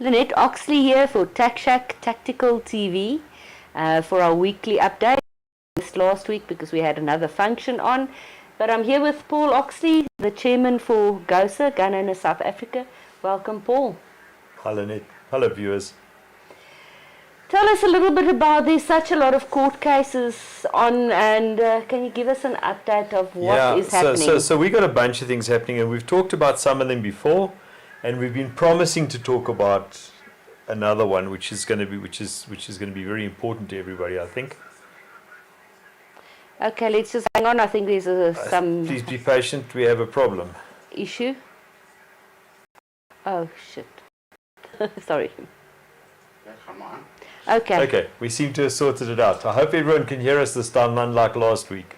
Lynette Oxley here for TACShack Tactical TV for our weekly update. This last week because we had another function on, but I'm here with Paul Oxley, the chairman for GOSA, Gun Owners South Africa. Welcome, Paul. Hi, Lynette. Hello, viewers. Tell us a little bit about, there's such a lot of court cases on, and can you give us an update of what is happening? So we got a bunch of things happening, and we've talked about some of them before, and we've been promising to talk about another one, which is going to be very important to everybody, I think. Okay, let's just hang on. I think there's some. Please be patient. We have a problem. Issue. Oh shit. Sorry. Yeah, come on. Okay. Okay, we seem to have sorted it out. I hope everyone can hear us this time, unlike last week.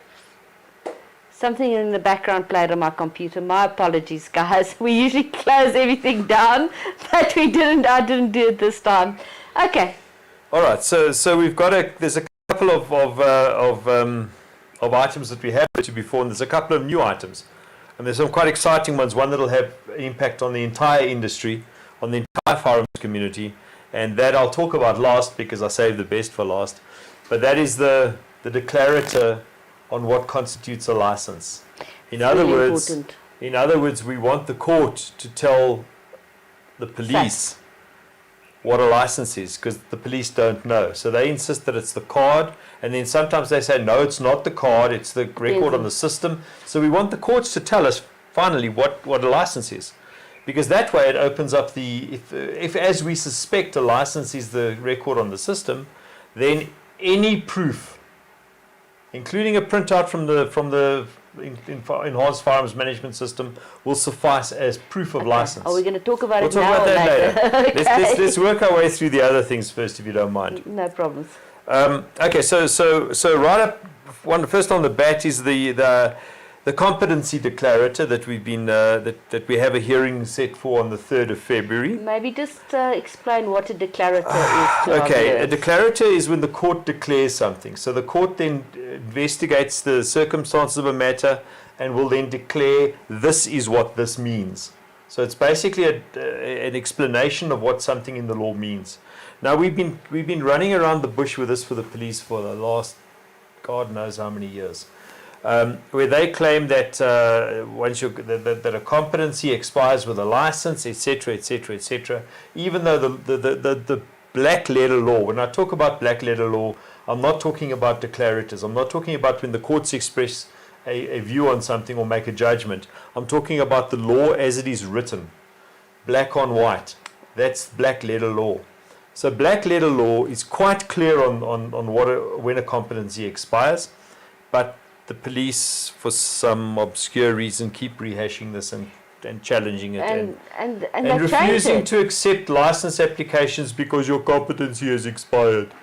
Something in the background played on my computer. My apologies, guys. We usually close everything down, but we didn't. I didn't do it this time. Okay. All right. So we've got there's a couple of items that we have to before, and there's a couple of new items, and there's some quite exciting ones. One that'll have impact on the entire industry, on the entire firearms community, and that I'll talk about last because I saved the best for last. But that is the declarator on what constitutes a license. In other words, we want the court to tell the police what a license is, because the police don't know. So they insist that it's the card, and then sometimes they say, no, it's not the card, it's the record on the system. So we want the courts to tell us finally what a license is, because that way it opens up if as we suspect a license is the record on the system, then any proof, including a printout from the enhanced firearms management system, will suffice as proof of license. Are we going to talk about We'll it talk now about that later. Okay. Let's work our way through the other things first, if you don't mind. No problems. Okay, so right up, first on the bat is the competency declarator that we've been that we have a hearing set for on the 3rd of February. Maybe just explain what a declarator is to Okay, our a declarator is when the court declares something. So the court then investigates the circumstances of a matter and will then declare this is what this means. So it's basically an explanation of what something in the law means. Now we've been running around the bush with this for the police for the last God knows how many years. Where they claim that that a competency expires with a license, etc., etc., etc. Even though the black letter law, when I talk about black letter law, I'm not talking about declarators. I'm not talking about when the courts express a view on something or make a judgment. I'm talking about the law as it is written, black on white. That's black letter law. So black letter law is quite clear on when a competency expires, but the police, for some obscure reason, keep rehashing this and challenging it and refusing to accept license applications because your competency has expired.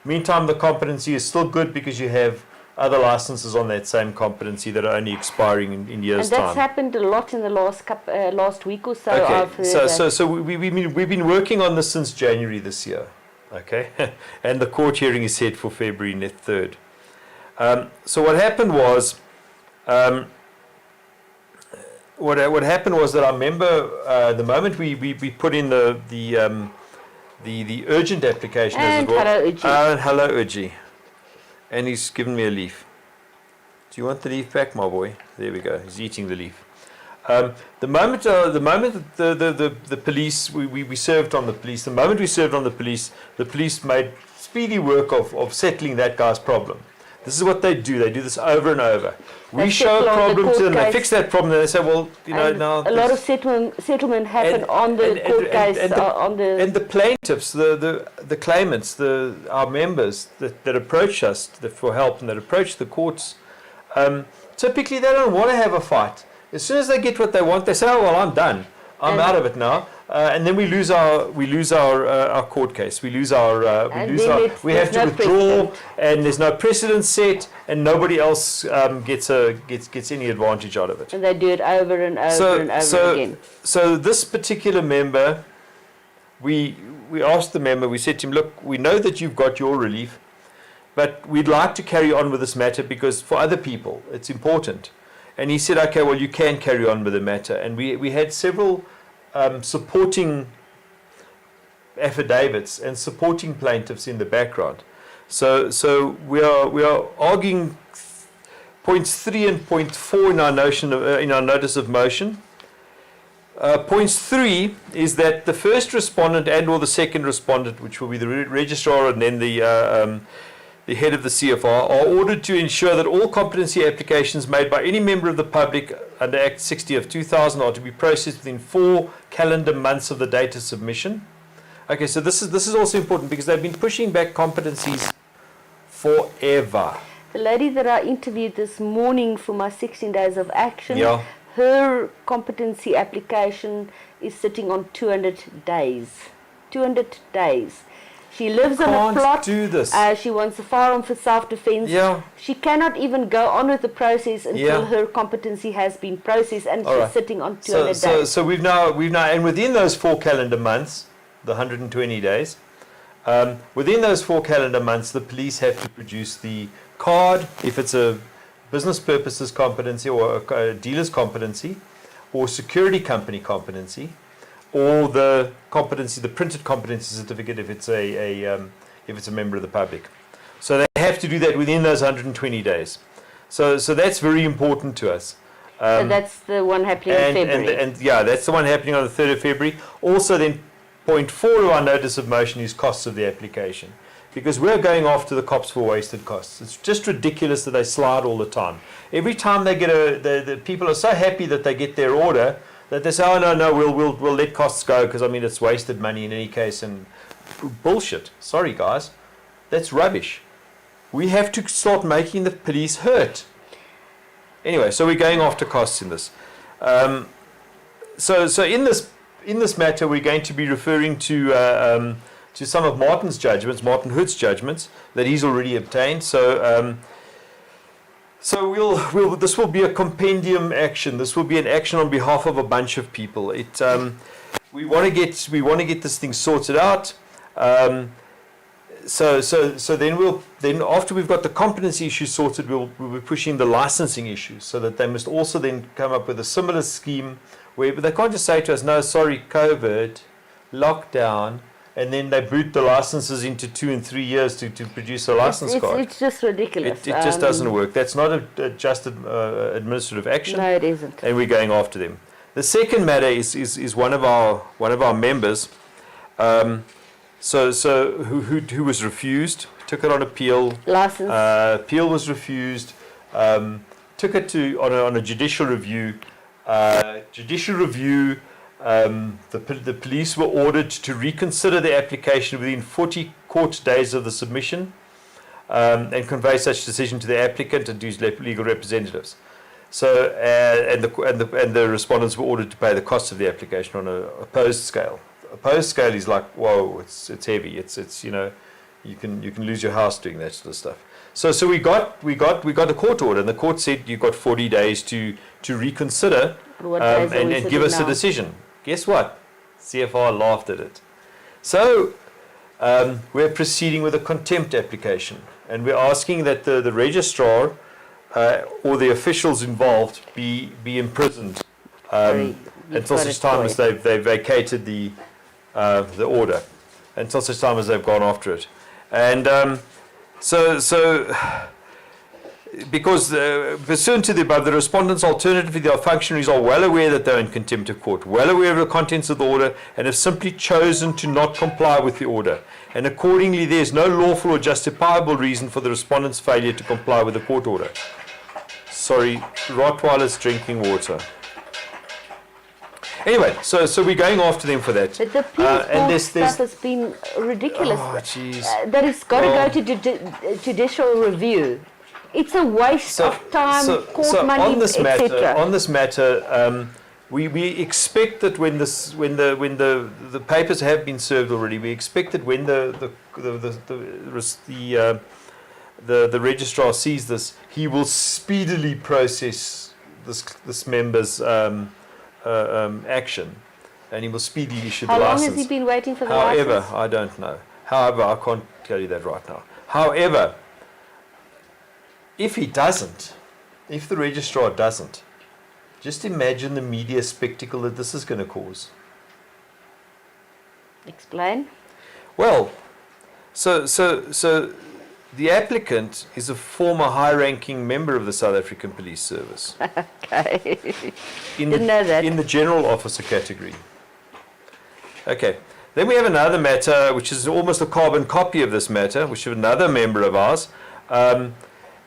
Meantime, the competency is still good because you have other licenses on that same competency that are only expiring in years' time. And that's happened a lot in the last week or so. Okay, I've heard so we've been working on this since January this year, okay, and the court hearing is set for February 3rd. So what happened was, what happened was that I remember the moment we put in the urgent application and as well. hello, Uji. Hello, Uji. And he's given me a leaf. Do you want the leaf back, my boy? There we go. He's eating the leaf. The moment the police we served on the police. The moment we served on the police made speedy work of settling that guy's problem. This is what they do. They do this over and over. We show a problem to them, they fix that problem, and they say, well, you know, now... A lot of settlement happen on the court case, and the plaintiffs, the claimants, our members that approach us for help and that approach the courts, typically they don't want to have a fight. As soon as they get what they want, they say, oh, well, I'm done. I'm out of it now. And then we lose our court case. We have to withdraw, and there's no precedent set, and nobody else gets any advantage out of it. And they do it over and over again. So this particular member, we asked the member. We said to him, look, we know that you've got your relief, but we'd like to carry on with this matter because for other people it's important. And he said, okay, well, you can carry on with the matter. And we had several supporting affidavits and supporting plaintiffs in the background. So we are arguing points 3 and point 4 in our notice of motion. Points 3 is that the first respondent and or the second respondent, which will be the registrar and then the head of the CFR, are ordered to ensure that all competency applications made by any member of the public under Act 60 of 2000 are to be processed within 4 calendar months of the date of submission. Okay, so this is also important because they've been pushing back competencies forever. The lady that I interviewed this morning for my 16 days of action, Yeah. her competency application is sitting on 200 days. 200 days. She lives on a Can't plot. do this. She wants a firearm for self-defense. Yeah. She cannot even go on with the process until Yeah. her competency has been processed, and All she's right. sitting on 200 So days. we've now, and within those 4 calendar months, the 120 days, within those 4 calendar months, the police have to produce the card, if it's a business purposes competency or a dealer's competency, or security company competency, or the competency, the printed competency certificate if it's a member of the public. So they have to do that within those 120 days. So that's very important to us. So that's the one happening in February. And yeah, that's the one happening on the 3rd of February. Also then, point 4 of our notice of motion is costs of the application. Because we're going after the cops for wasted costs. It's just ridiculous that they slide all the time. Every time they get the people are so happy that they get their order that they say, oh no, we'll let costs go because I mean it's wasted money in any case, and bullshit. Sorry guys, that's rubbish. We have to start making the police hurt. Anyway, so we're going after costs in this. So in this matter, we're going to be referring to some of Martin Hood's judgments that he's already obtained. So this will be a compendium action. This will be an action on behalf of a bunch of people. We want to get this thing sorted out. So then after we've got the competency issue sorted, we'll be pushing the licensing issues, so that they must also then come up with a similar scheme where they can't just say to us, no, sorry, COVID, lockdown, and then they boot the licenses into 2 and 3 years to produce a license card. It's just ridiculous. It just doesn't work. That's not a just administrative action. No, it isn't. And we're going after them. The second matter is one of our members. Who was refused, took it on appeal. License. Appeal was refused. Took it on a judicial review. The police were ordered to reconsider the application within 40 court days of the submission, and convey such decision to the applicant and to his legal representatives. So, and the respondents were ordered to pay the cost of the application on a opposed scale. Opposed scale is like, whoa, it's heavy. It's you can lose your house doing that sort of stuff. So we got a court order, and the court said you've got 40 days to reconsider and give us a decision. Guess what? CFR laughed at it. So we're proceeding with a contempt application, and we're asking that the registrar or the officials involved be imprisoned until such time as they've vacated the order, until such time as they've gone after it. And because pursuant to the above, the respondents, alternatively their functionaries, are well aware that they're in contempt of court, well aware of the contents of the order, and have simply chosen to not comply with the order. And accordingly, there is no lawful or justifiable reason for the respondents' failure to comply with the court order. Sorry, Rottweiler's drinking water. Anyway, so we're going after them for that. But the appeal stuff has been ridiculous. Oh, jeez. That has got to go to judicial review. It's a waste of time, court money, etc. On this matter, we expect that when the papers have been served already, we expect that when the registrar sees this, he will speedily process this member's action, and he will speedily issue the license. How long has he been waiting for the license? However, I don't know. However, I can't tell you that right now. However, if the registrar doesn't, just imagine the media spectacle that this is going to cause. Explain. Well, so the applicant is a former high-ranking member of the South African Police Service. Okay. In Didn't know that. In the general officer category. Okay. Then we have another matter, which is almost a carbon copy of this matter, which is another member of ours. The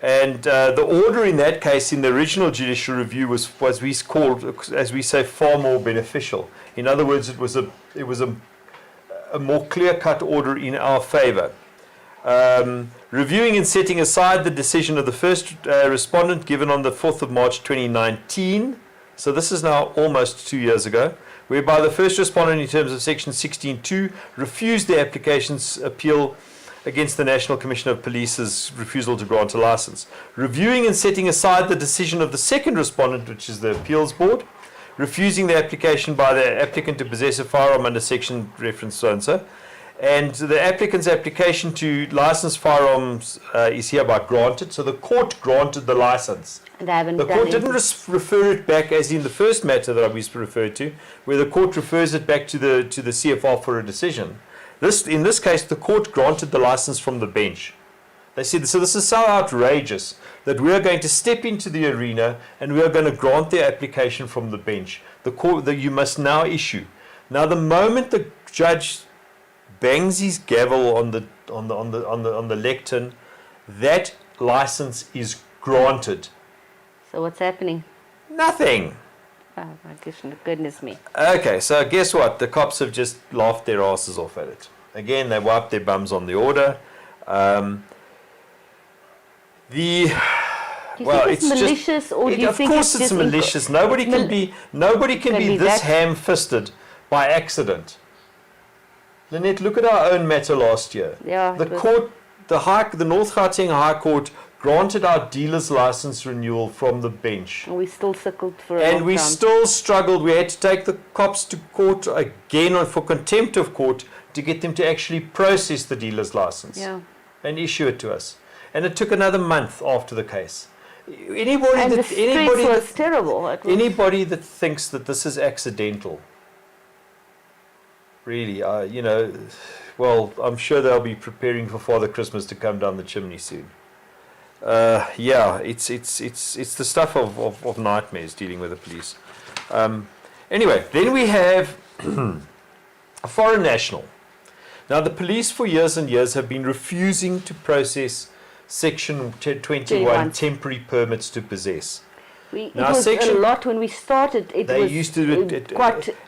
order in that case, in the original judicial review, was we called, as we say, far more beneficial. In other words, it was a more clear-cut order in our favour. Reviewing and setting aside the decision of the first respondent given on the 4th of March 2019, so this is now almost 2 years ago, whereby the first respondent in terms of section 16.2 refused the application's appeal against the National Commissioner of Police's refusal to grant a license. Reviewing and setting aside the decision of the second respondent, which is the appeals board, refusing the application by the applicant to possess a firearm under section reference so-and-so, and the applicant's application to license firearms is hereby granted. So the court granted the license. And I haven't The done court didn't anything. refer it back, as in the first matter that I was referred to, where the court refers it back to the CFR for a decision. In this case, the court granted the license from the bench. They said, so this is so outrageous that we are going to step into the arena and we are going to grant their application from the bench. The court that you must now issue. Now, the moment the judge bangs his gavel on the lectern, that license is granted. So what's happening? Nothing. Oh my goodness me. Okay, so guess what? The cops have just laughed their asses off at it. Again, they wiped their bums on the order. Do you think it's malicious, or do you think of course it's just malicious. Nobody can be this that- ham-fisted by accident. Lynette, look at our own matter last year. Yeah, The court, the North Gauteng High Court granted our dealer's license renewal from the bench. we still suckled for a And long we time. still struggled. We had to take the cops to court again for contempt of court to get them to actually process the dealer's license and issue it to us. And it took another month after the case. And the stress was terrible. It was, Anybody that thinks that this is accidental, really, well, I'm sure they'll be preparing for Father Christmas to come down the chimney soon. It's the stuff of nightmares dealing with the police. Anyway, then we have a foreign national. Now, the police for years and years have been refusing to process Section 21 temporary permits to possess. it was a lot when we started. They used to do it.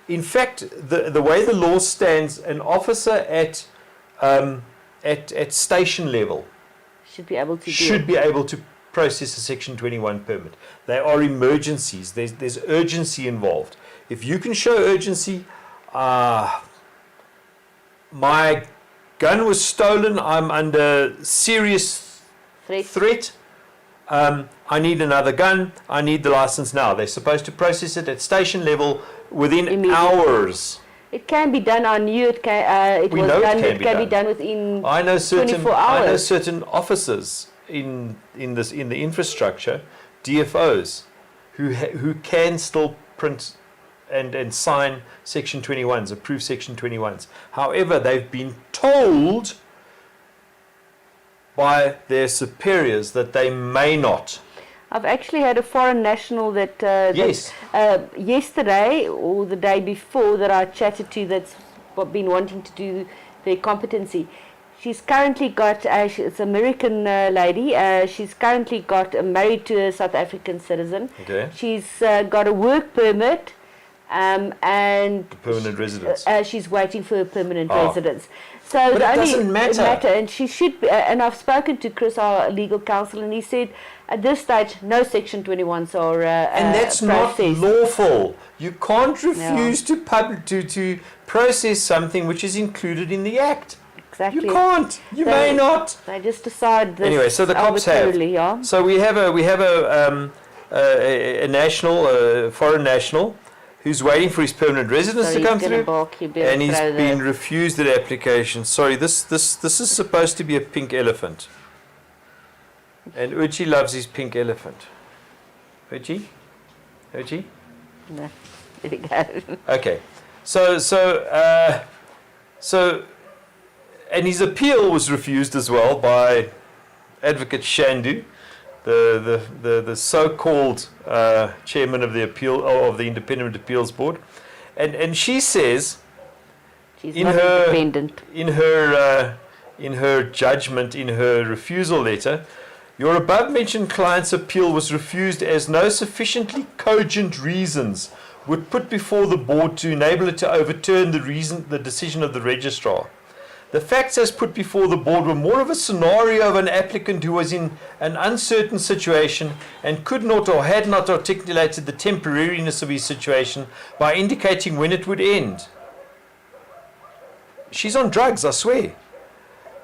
In fact, the way the law stands, an officer at station level should be able to process a Section 21 permit. They are emergencies. There's urgency involved. If you can show urgency, my gun was stolen. I'm under serious threat. I need another gun. I need the license now. They're supposed to process it at station level within hours. It can be done. I knew it can. It can be done within 24 hours. I know certain officers in the infrastructure, DFOs, who can still print and sign Section 21s, approve Section 21s. However, they've been told by their superiors that they may not. I've actually had a foreign national that yesterday or the day before that I chatted to that's been wanting to do their competency. She's currently got, it's an American lady, she's currently got married to a South African citizen. Okay. She's got a work permit and permanent residence. She's waiting for a permanent residence. So but it doesn't matter. And she should be, and I've spoken to Chris, our legal counsel, and he said at this stage no Section 21s are and that's not lawful. You can't refuse to process something which is included in the Act. Exactly. You can't. You may not. They just decide this anyway. So the cops have. Yeah. So we have a national, foreign national, who's waiting for his permanent residence to come through, and he's been refused the application. Sorry, this is supposed to be a pink elephant, and Uchi loves his pink elephant. Uchi. No, there we go. Okay, so And his appeal was refused as well by Advocate Shandu, the so-called chairman of the appeal of the Independent Appeals Board, and she says She's not independent. in her judgment, in her refusal letter, your above-mentioned client's appeal was refused as no sufficiently cogent reasons were put before the board to enable it to overturn the decision of the registrar. The facts as put before the board were more of a scenario of an applicant who was in an uncertain situation and could not or had not articulated the temporariness of his situation by indicating when it would end. She's on drugs, I swear.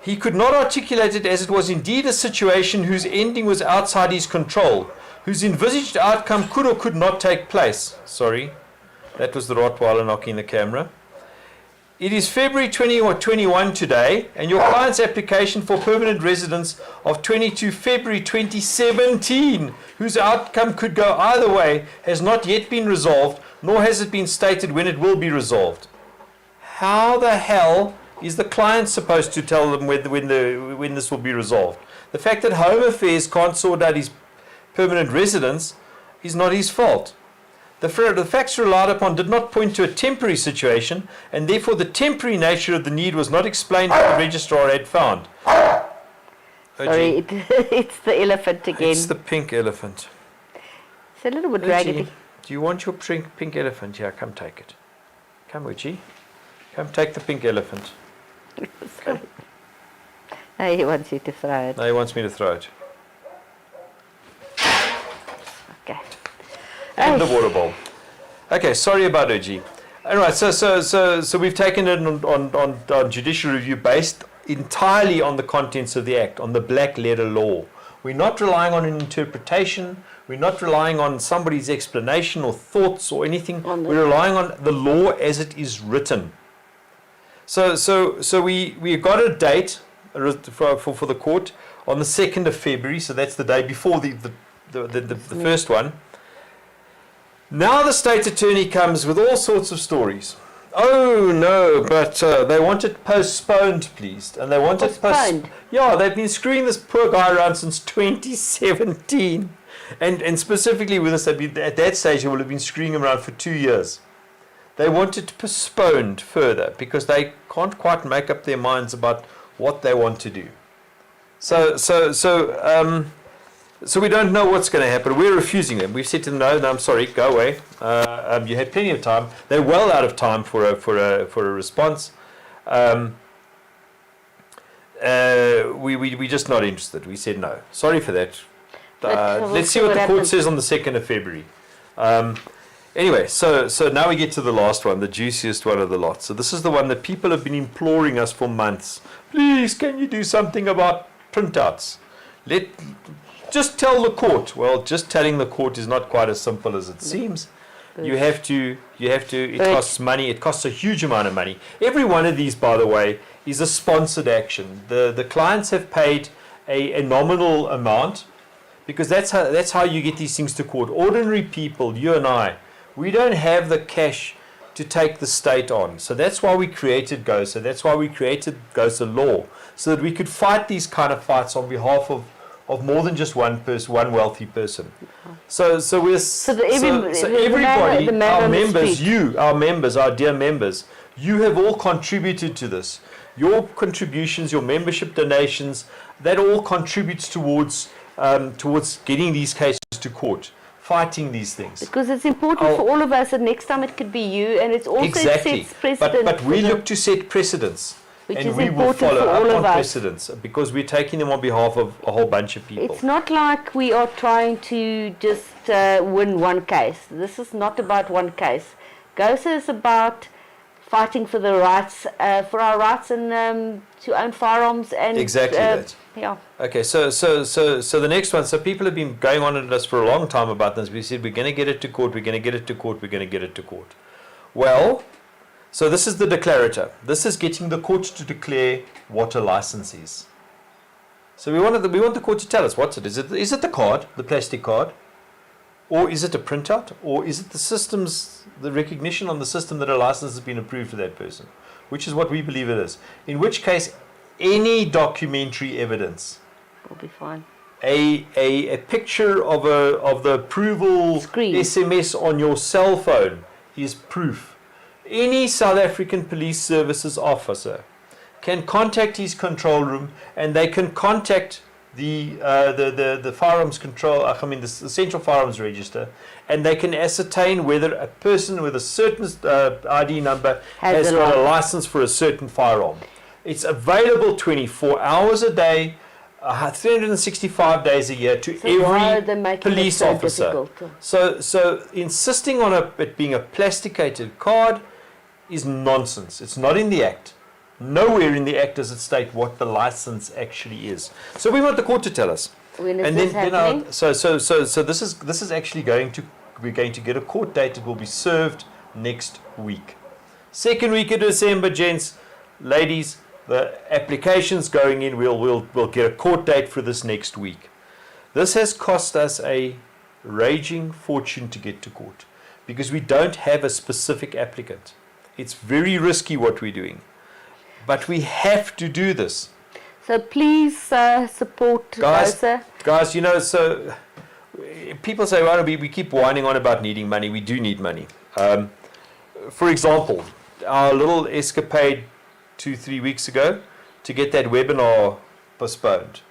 He could not articulate it as it was indeed a situation whose ending was outside his control, whose envisaged outcome could or could not take place. Sorry, that was the Rottweiler knocking the camera. It is February 20 or 21 today, and your client's application for permanent residence of 22 February 2017, whose outcome could go either way, has not yet been resolved, nor has it been stated when it will be resolved. How the hell is the client supposed to tell them when this will be resolved? The fact that Home Affairs can't sort out his permanent residence is not his fault. The facts relied upon did not point to a temporary situation, and therefore the temporary nature of the need was not explained what the registrar had found. Sorry, it's the elephant again. It's the pink elephant. It's a little bit Uchi, raggedy. do you want your pink elephant? Yeah, come take it. Come, Uchi. Come take the pink elephant. No, he wants you to throw it. No, he wants me to throw it. Okay. And the water bowl. Okay, sorry about Uchi. All right, so we've taken it on judicial review based entirely on the contents of the Act, on the black letter law. We're not relying on an interpretation. We're not relying on somebody's explanation or thoughts or anything. We're relying on the law as it is written. So we got a date for the court on the 2nd of February. So that's the day before the first one. Now the state attorney comes with all sorts of stories. Oh no, but they want it postponed, please. And they want Postponed? it yeah, they've been screwing this poor guy around since 2017. And specifically with us, at that stage, they will have been screwing him around for 2 years. They want it postponed further because they can't quite make up their minds about what they want to do. So we don't know what's going to happen. We're refusing them. We've said to them, no, I'm sorry, go away. You had plenty of time. They're well out of time for a response. We're just not interested. We said no. Sorry for that. Let's see what the court says on the 2nd of February. Anyway, so now we get to the last one, the juiciest one of the lot. So this is the one that people have been imploring us for months. Please, can you do something about printouts? Just tell the court. Well, just telling the court is not quite as simple as it seems. You have to, it costs money. It costs a huge amount of money. Every one of these, by the way, is a sponsored action. The clients have paid a nominal amount because that's how you get these things to court. Ordinary people, you and I, we don't have the cash to take the state on. So that's why we created GOSA. That's why we created GOSA law, so that we could fight these kind of fights on behalf of more than just one person, one wealthy person. So everybody, our members, our dear members, you have all contributed to this. Your contributions, your membership donations, that all contributes towards getting these cases to court, fighting these things. Because it's important for all of us, and next time it could be you, and it's also exactly. sets precedent. But we look to set precedents. Which and is we will important follow for all up of on us. precedents because we're taking them on behalf of a whole bunch of people. It's not like we are trying to just win one case. This is not about one case. GOSA is about fighting for the rights, for our rights and to own firearms and exactly that. Yeah. Okay, so the next one. So people have been going on at us for a long time about this. We said we're going to get it to court. We're going to get it to court. We're going to get it to court. Well. So this is the declarator. This is getting the court to declare what a license is. So we want the court to tell us what's it. Is it the card, the plastic card, or is it a printout, or is it the recognition on the system that a license has been approved for that person, which is what we believe it is. In which case, any documentary evidence. We'll be fine. A picture of the approval Screen. SMS on your cell phone is proof. Any South African Police Services officer can contact his control room, and they can contact the firearms control, the Central Firearms Register, and they can ascertain whether a person with a certain ID number has got a license for a certain firearm. It's available 24 hours a day, 365 days a year to every police officer. So insisting on it being a plasticated card is nonsense. It's not in the Act. Nowhere in the Act does it state what the license actually is. So we want the court to tell us. When is this happening? So this is actually we're going to get a court date. It will be served next week. Second week of December, gents, ladies, the application's going in. We'll get a court date for this next week. This has cost us a raging fortune to get to court because we don't have a specific applicant. It's very risky what we're doing. But we have to do this. So please support GOSA. Guys, so people say, well, we keep whining on about needing money. We do need money. For example, our little escapade 2-3 weeks ago to get that webinar postponed.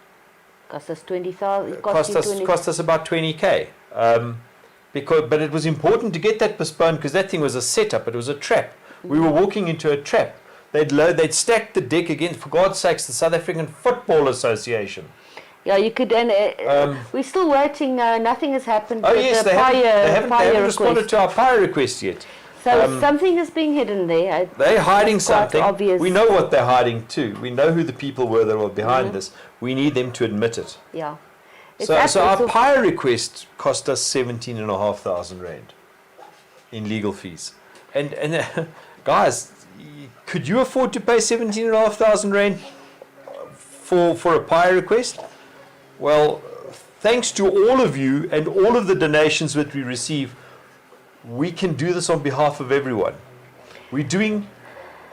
Cost us 20,000. Cost us about 20K. But it was important to get that postponed because that thing was a setup. It was a trap. We were walking into a trap. They'd stacked the deck against, for God's sakes, the South African Football Association. Yeah, you could, and we're still waiting. Nothing has happened. Oh yes, they haven't responded to our PIRE request yet. So something is being hidden there. They're hiding something. Obvious. We know what they're hiding too. We know who the people were that were behind this. We need them to admit it. Yeah. So our PIRE request cost us 17,500 rand in legal fees. And guys, could you afford to pay 17,500 rand for a PIRE request? Well, thanks to all of you and all of the donations that we receive, we can do this on behalf of everyone. We're doing,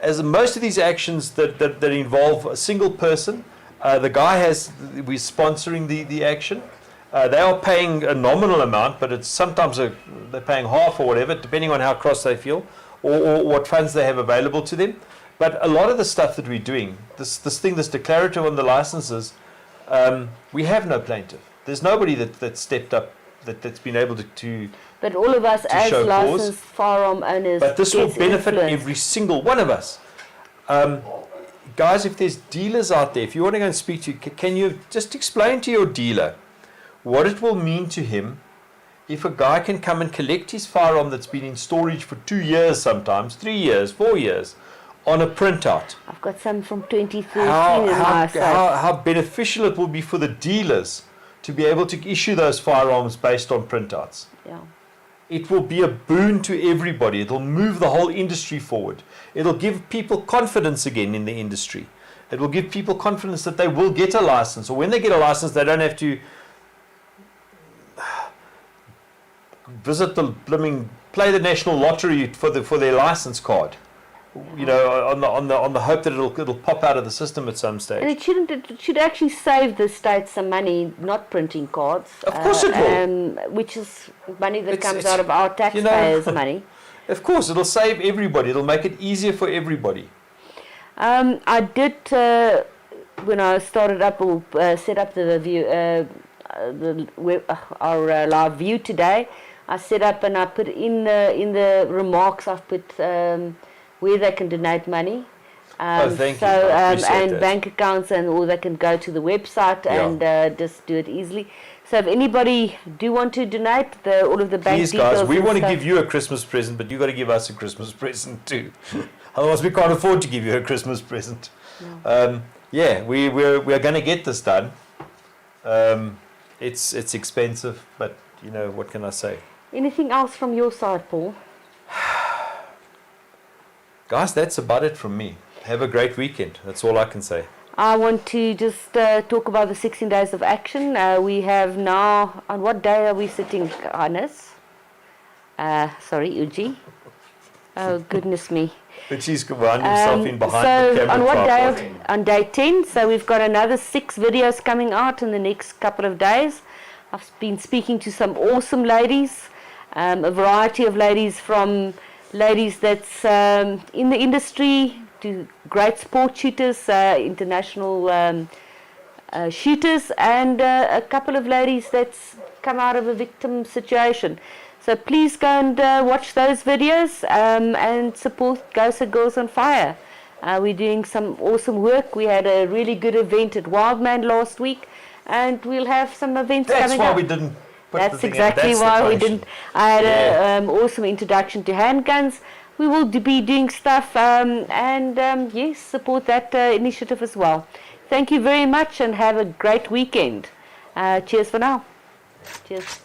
as most of these actions that involve a single person, we're sponsoring the action. They are paying a nominal amount, but it's sometimes they're paying half or whatever, depending on how cross they feel, or what funds they have available to them. But a lot of the stuff that we're doing, this declarative on the licenses, we have no plaintiff. There's nobody that stepped up, that's been able to But all of us as licensed firearm owners. But this will benefit every single one of us. Guys, if there's dealers out there, if you want to go and speak to, can you just explain to your dealer what it will mean to him if a guy can come and collect his firearm that's been in storage for 2 years sometimes, 3 years, 4 years, on a printout? I've got some from 2013 in my site. How beneficial it will be for the dealers to be able to issue those firearms based on printouts. Yeah. It will be a boon to everybody. It will move the whole industry forward. It will give people confidence again in the industry. It will give people confidence that they will get a license, or when they get a license, they don't have to play the national lottery for their license card. On the hope that it'll pop out of the system at some stage. And it should actually save the state some money, not printing cards. Of course it will. Which is money that comes out of our taxpayers' money. Of course, it'll save everybody. It'll make it easier for everybody. I did when I started up or set up the view, our live view today. I set up and I put in the remarks. I've put where they can donate money. Thank you. And bank accounts, or they can go to the website and just do it easily. So if anybody do want to donate, all of the bank details. Please, guys, we want to give you a Christmas present, but you got to give us a Christmas present too. Otherwise, we can't afford to give you a Christmas present. No. We're going to get this done. It's expensive, but what can I say? Anything else from your side, Paul? Guys, that's about it from me. Have a great weekend. That's all I can say. I want to just talk about the 16 days of action. We have now, on what day are we sitting, Hannes? Sorry, Uji. Oh, goodness me. But she's wound himself in behind the So camera on what tripod. day? On day 10. So we've got another 6 videos coming out in the next couple of days. I've been speaking to some awesome ladies, a variety of ladies, from ladies that's in the industry to great sport shooters, international shooters, and a couple of ladies that's come out of a victim situation. So please go and watch those videos and support GOSA Girls on Fire. We're doing some awesome work. We had a really good event at Wildman last week, and we'll have some events That's coming why up. we didn't put the That's thing exactly out. That's the why we function. didn't. I had an awesome introduction to handguns. We will be doing stuff and yes, support that initiative as well. Thank you very much and have a great weekend. Cheers for now. Cheers.